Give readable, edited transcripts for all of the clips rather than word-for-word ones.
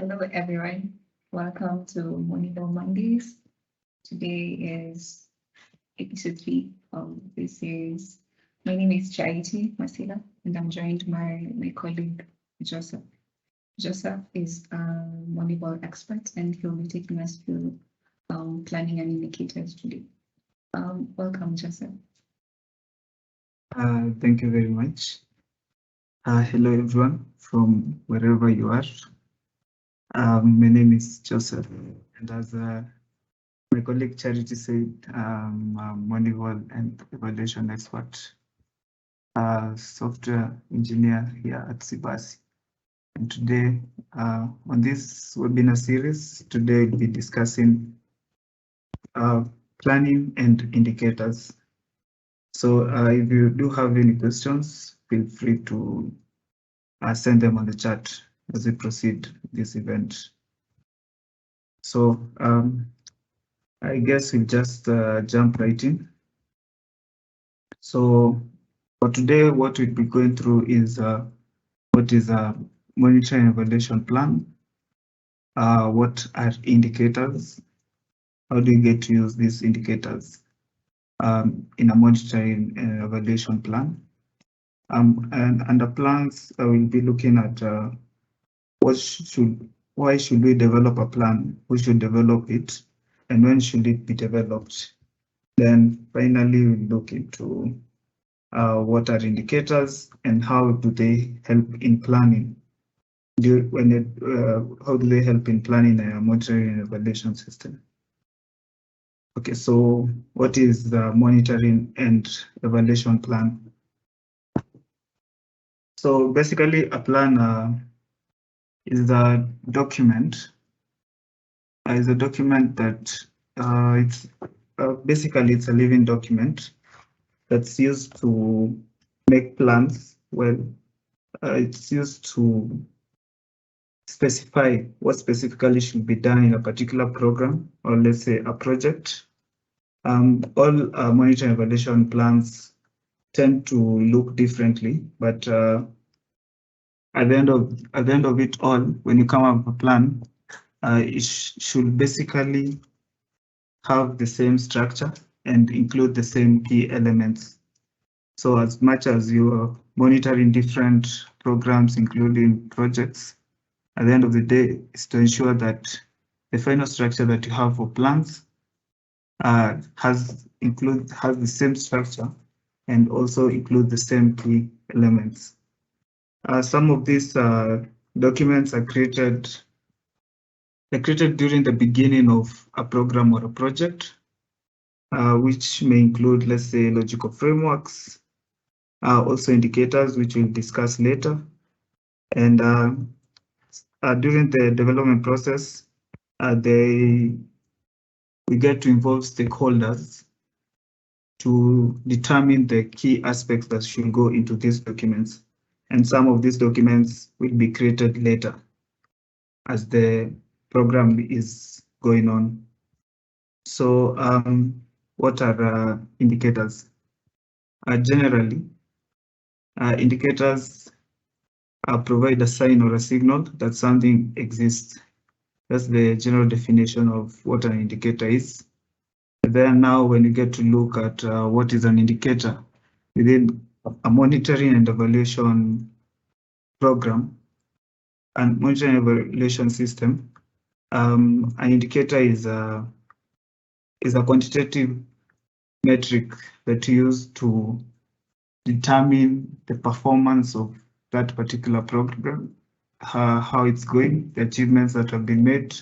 Hello, everyone. Welcome to Monival Mondays. Today is episode 3 of this series. My name is Charity Masila, and I'm joined by my colleague Joseph. Joseph is a Monival expert, and he'll be taking us through planning and indicators today. Welcome, Joseph. Thank you very much. Hello, everyone, from wherever you are. My name is Joseph, and as my colleague Charity said, I'm a Monival and evaluation expert, software engineer here at Sibasi. And today, on this webinar series, today we'll be discussing planning and indicators. So if you do have any questions, feel free to send them on the chat as we proceed this event. So I guess we'll just jump right in. So for today, what we'll be going through is what is a monitoring and evaluation plan? What are indicators? How do you get to use these indicators in a monitoring and evaluation plan? And under plans, I will be looking at why should we develop a plan? Who should develop it? And when should it be developed? Then finally, we look into what are indicators and how do they help in planning? How do they help in planning a monitoring and evaluation system? Okay, so what is the monitoring and evaluation plan? So basically, a plan is a document. That it's basically it's a living document that's used to make plans. Well, it's used to specify what specifically should be done in a particular program, or let's say a project. All monitoring and evaluation plans tend to look differently, but at the end of it all, when you come up with a plan, it should basically have the same structure and include the same key elements. So as much as you are monitoring different programs, including projects, at the end of the day, is to ensure that the final structure that you have for plans has the same structure and also include the same key elements. Some of these documents are created during the beginning of a program or a project, which may include, let's say, logical frameworks, also indicators, which we'll discuss later. And during the development process, we get to involve stakeholders to determine the key aspects that should go into these documents. And some of these documents will be created later as the program is going on. So what are indicators? Generally, indicators provide a sign or a signal that something exists. That's the general definition of what an indicator is. And then now when you get to look at what is an indicator within a monitoring and evaluation program and monitoring and evaluation system, an indicator is a quantitative metric that you use to determine the performance of that particular program, how it's going, the achievements that have been made,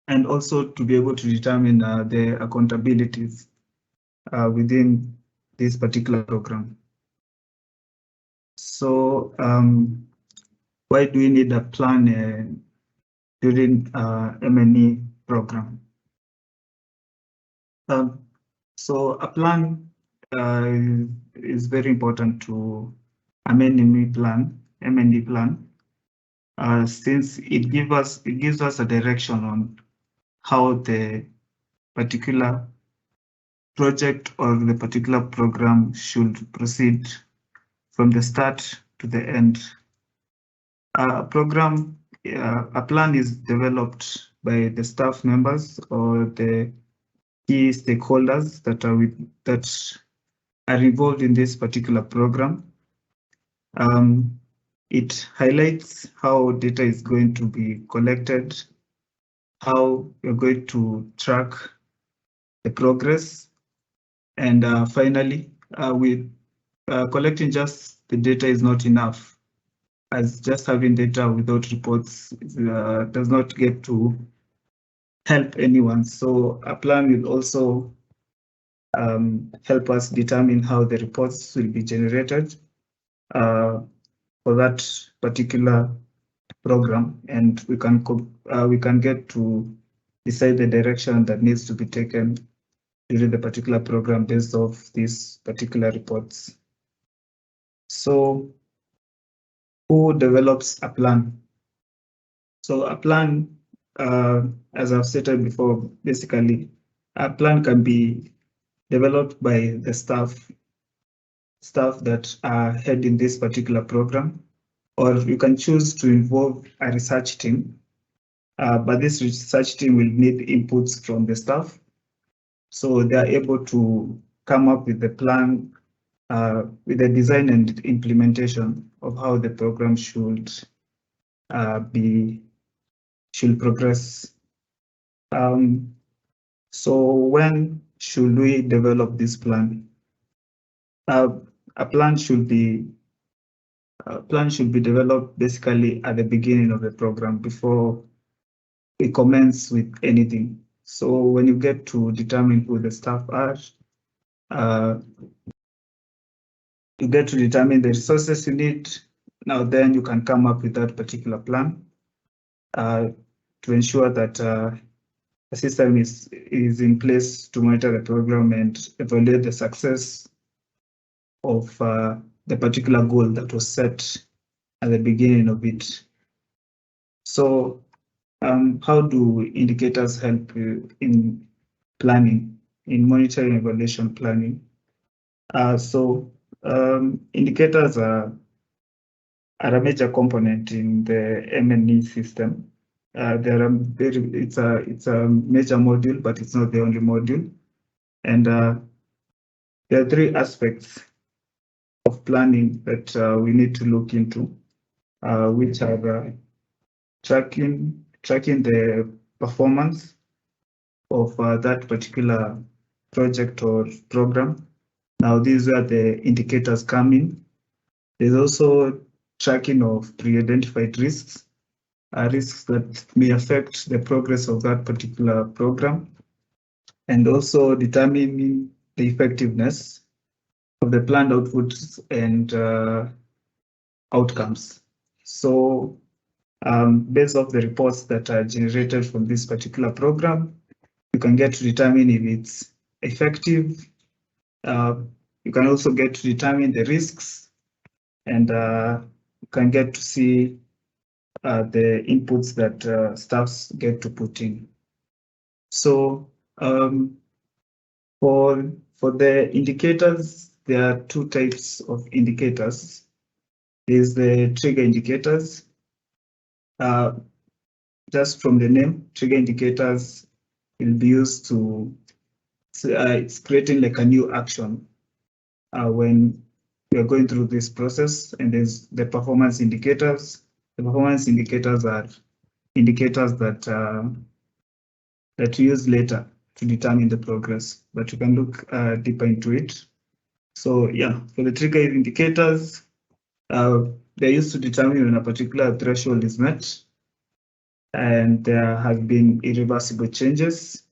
and also to be able to determine the accountabilities within this particular program. So why do we need a plan during M&E program? So a plan is very important to a M&E plan, since it gives us a direction on how the particular project or the particular program should proceed from the start to the end. A program a plan is developed by the staff members or the key stakeholders that are involved in this particular program. It highlights how data is going to be collected, how you're going to track the progress, and finally, with collecting just the data is not enough, as just having data without reports does not get to help anyone. So a plan will also help us determine how the reports will be generated for that particular program, and we can get to decide the direction that needs to be taken during the particular program based off these particular reports. So who develops a plan? So a plan, as I've stated before, basically a plan can be developed by the staff that are heading this particular program, or you can choose to involve a research team, but this research team will need inputs from the staff. So they are able to come up with the plan, with the design and implementation of how the program should progress. So when should we develop this plan? A plan should be developed basically at the beginning of the program before we commence with anything. So when you get to determine who the staff are, you get to determine the resources you need. Now then you can come up with that particular plan to ensure that the system is in place to monitor the program and evaluate the success of the particular goal that was set at the beginning of it. So how do indicators help in planning, in monitoring and evaluation planning? Indicators are a major component in the M&E system. It's a major module, but it's not the only module. And there are three aspects of planning that we need to look into, which are tracking the performance of that particular project or program. Now, these are the indicators come in. There's also tracking of pre-identified risks, risks that may affect the progress of that particular program, and also determining the effectiveness of the planned outputs and outcomes. So based off the reports that are generated from this particular program, you can get to determine if it's effective. You can also get to determine the risks, and you can get to see the inputs that staffs get to put in. So for the indicators, there are two types of indicators. There's the trigger indicators. Just from the name, trigger indicators will be used to, it's creating like a new action when we are going through this process. And there's the performance indicators. The performance indicators are indicators that we use later to determine the progress, but you can look deeper into it. So yeah, for the trigger indicators, they're used to determine when a particular threshold is met and there have been irreversible changes.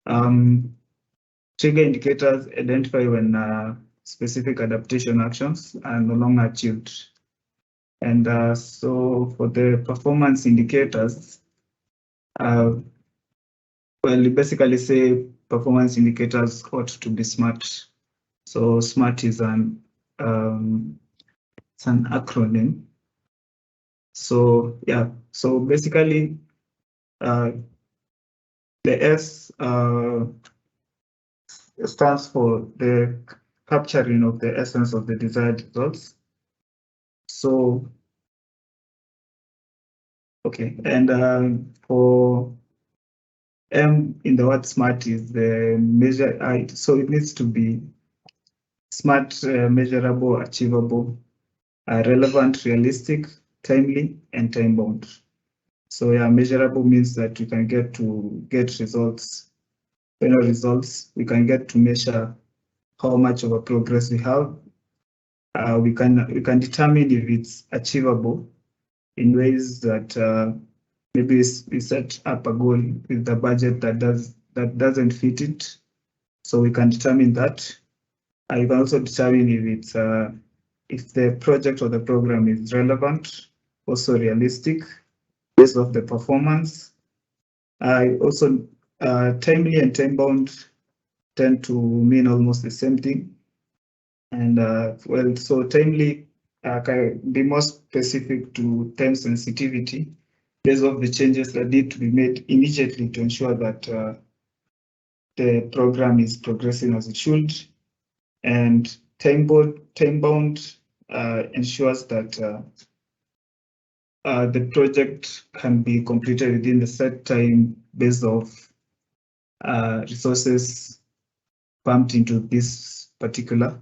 Trigger indicators identify when specific adaptation actions are no longer achieved. And so for the performance indicators, well, you basically say performance indicators ought to be SMART. So SMART is an acronym. So yeah, so basically the S stands for the capturing of the essence of the desired results. So Okay, and for M in the word smart is the measure, so it needs to be smart, measurable, achievable, relevant, realistic, timely, and time bound. So yeah, measurable means that we can get results, final results. We can get to measure how much of a progress we have. We can determine if it's achievable in ways that maybe we set up a goal with the budget that doesn't fit it. So we can determine that. You can also determine if the project or the program is relevant, also realistic, based off the performance. Also, timely and time bound tend to mean almost the same thing. And well, so timely can be more specific to time sensitivity, based off the changes that need to be made immediately to ensure that the program is progressing as it should. And time bound ensures that the project can be completed within the set time based off resources pumped into this particular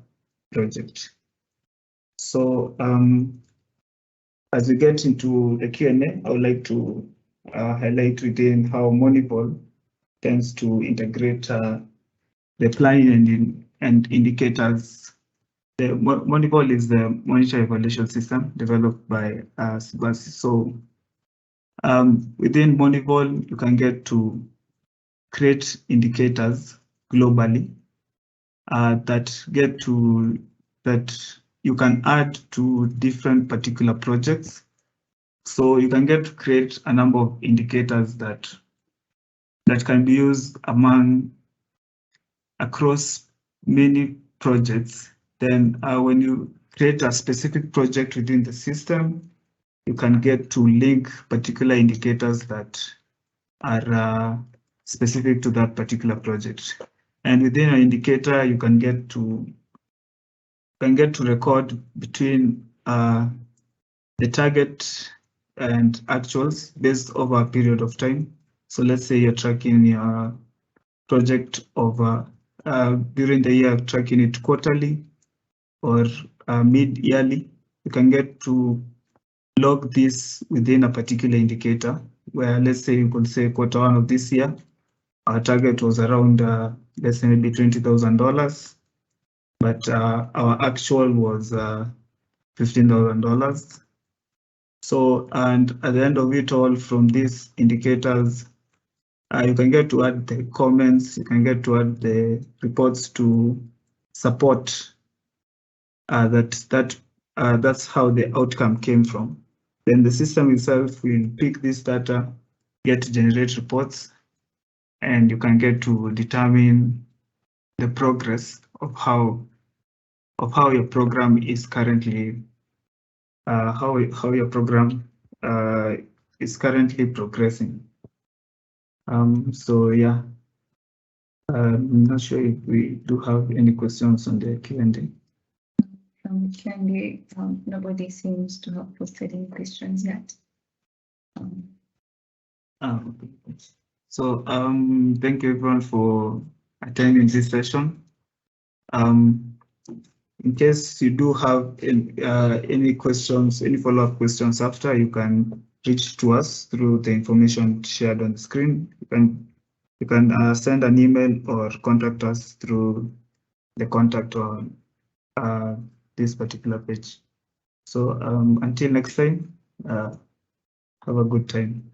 project. So as we get into the Q&A, I would like to highlight within how Monival tends to integrate the planning and indicators. The Monival is the monitor evaluation system developed by SBAS. So within Monival, you can get to create indicators globally that you can add to different particular projects. So you can get to create a number of indicators that can be used across many projects. Then when you create a specific project within the system, you can get to link particular indicators that are specific to that particular project. And within an indicator, you can get to record between the target and actuals based over a period of time. So let's say you're tracking your project over during the year, tracking it quarterly or mid-yearly. You can get to log this within a particular indicator, where let's say you could say Q1 of this year, our target was around let's say maybe $20,000, but our actual was $15,000. So, and at the end of it all, from these indicators, you can get to add the comments, you can get to add the reports to support that's how the outcome came from. Then the system itself will pick this data, get to generate reports, and you can get to determine the progress of how your program is currently how your program is currently progressing. So yeah, I'm not sure if we do have any questions on the Q&A. From the Q&A, nobody seems to have posted any questions yet. So thank you everyone for attending this session. In case you do have any questions, any follow-up questions after, you can reach to us through the information shared on the screen. You can send an email or contact us through the contact on this particular page. So until next time, have a good time.